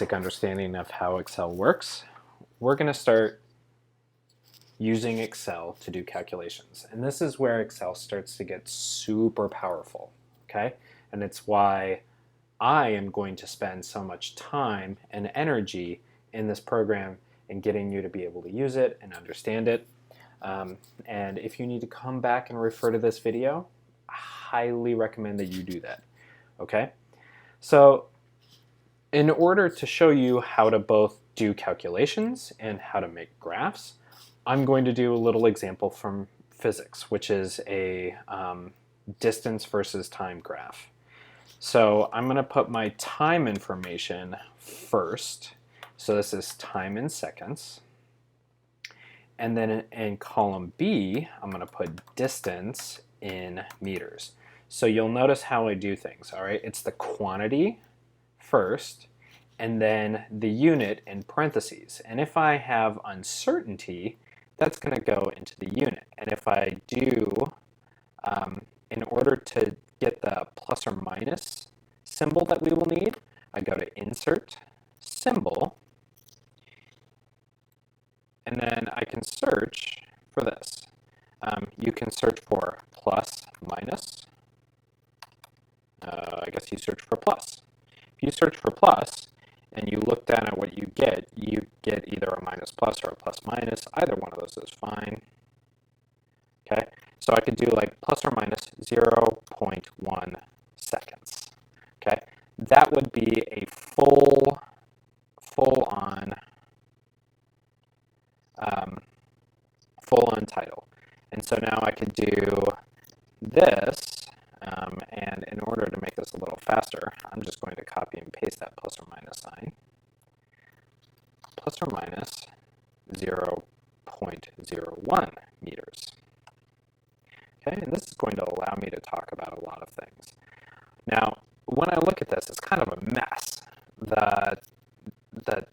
basic understanding of how Excel works, we're going to start using Excel to do calculations. And this is where Excel starts to get super powerful, okay? And it's why I am going to spend so much time and energy in this program and getting you to be able to use it and understand it. And if you need to come back and refer to this video, I highly recommend that you do that, okay? So in order to show you how to both do calculations and how to make graphs, I'm going to do a little example from physics, which is a distance versus time graph. So I'm going to put my time information first. So this is time in seconds. And then in column B, I'm going to put distance in meters. So you'll notice how I do things, all right? It's the quantity first, and then the unit in parentheses. And if I have uncertainty, that's going to go into the unit. And if I do, in order to get the plus or minus symbol that we will need, I go to Insert, Symbol, and then I can search for this. You can search for plus, minus. I guess you search for plus. If you search for plus and you look down at what you get either a minus plus or a plus minus. Either one of those is fine. Okay, so I could do like plus or minus 0.1 seconds. Okay, that would be a full on title. And so now I could do this, and in order to make this a little faster, I'm just going to copy and paste that plus or minus sign. Plus or minus 0.01 meters. Okay, and this is going to allow me to talk about a lot of things. Now, when I look at this, it's kind of a mess. The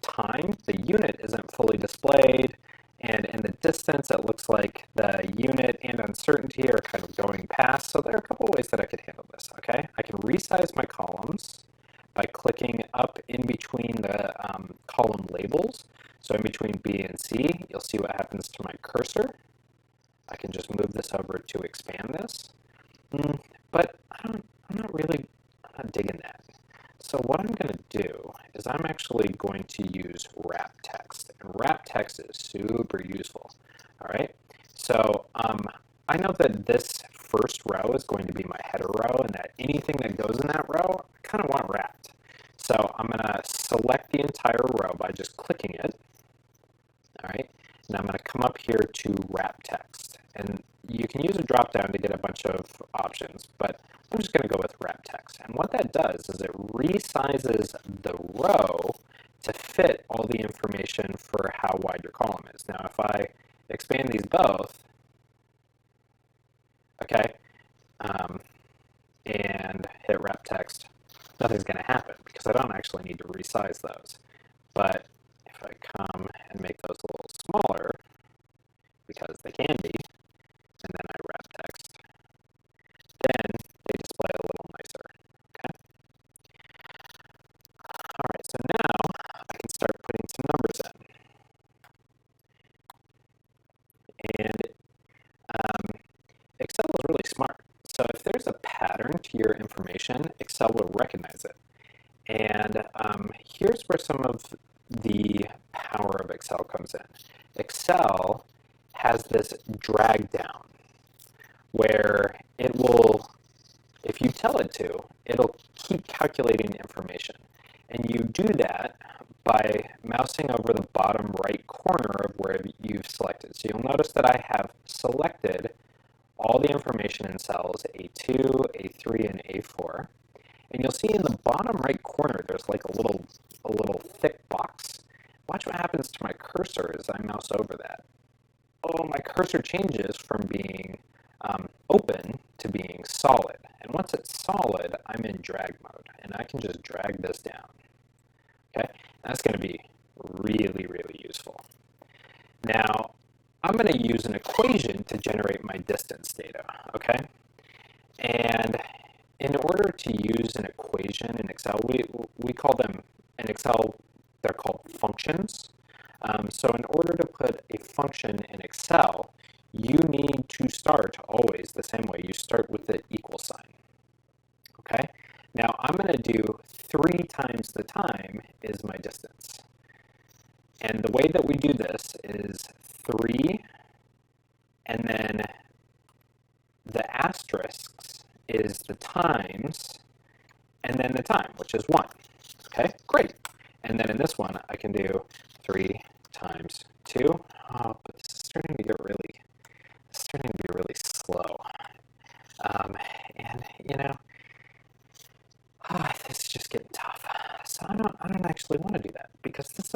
time, the unit isn't fully displayed, and in the distance, it looks like the unit and uncertainty are kind of going past. So there are a couple of ways that I could handle this, okay? I can resize my columns by clicking up in between the column labels. So in between B and C, you'll see what happens to my cursor. I can just move this over to expand this. But I'm not digging that. So what I'm going to do is I'm actually going to use wrap text. And wrap text is super useful. All right. So I know that this first row is going to be my header row, and that anything that goes in that row, I kind of want wrapped. So I'm going to select the entire row by just clicking it. All right. And I'm going to come up here to wrap text. And you can use a drop down to get a bunch of options, but I'm just going to go with wrap text. And what that does is it resizes the row to fit all the information for how wide your column is. Now, if I expand these both, okay, and hit wrap text, nothing's going to happen because I don't actually need to resize those. But if I come and make those a little smaller, because they can be, and then I wrap text, then they display a little nicer. Okay. All right. So now I can start putting some numbers in, and Excel is really smart. So if there's a pattern to your information, Excel will recognize it. And here's where some of the power of Excel comes in. Excel has this drag down where it will, if you tell it to, it'll keep calculating information. And you do that by mousing over the bottom right corner of where you've selected. So you'll notice that I have selected all the information in cells A2, A3, and A4. And you'll see in the bottom right corner, there's like a little thick box. Watch what happens to my cursor as I mouse over that. Oh, my cursor changes from being open to being solid. And once it's solid, I'm in drag mode, and I can just drag this down. Okay, that's going to be really, really useful. Now, I'm going to use an equation to generate my distance data. Okay, and in order to use an equation in Excel, we call them in Excel they're called functions. So in order to put a function in Excel, you need to start always the same way. You start with the equal sign. Okay? Now I'm going to do 3 times the time is my distance. And the way that we do this is 3, and then the asterisks is the times, and then the time, which is 1. Okay, great. And then in this one, I can do 3 times 2. Oh, but this is starting to be really slow. And this is just getting tough. So I don't actually want to do that because this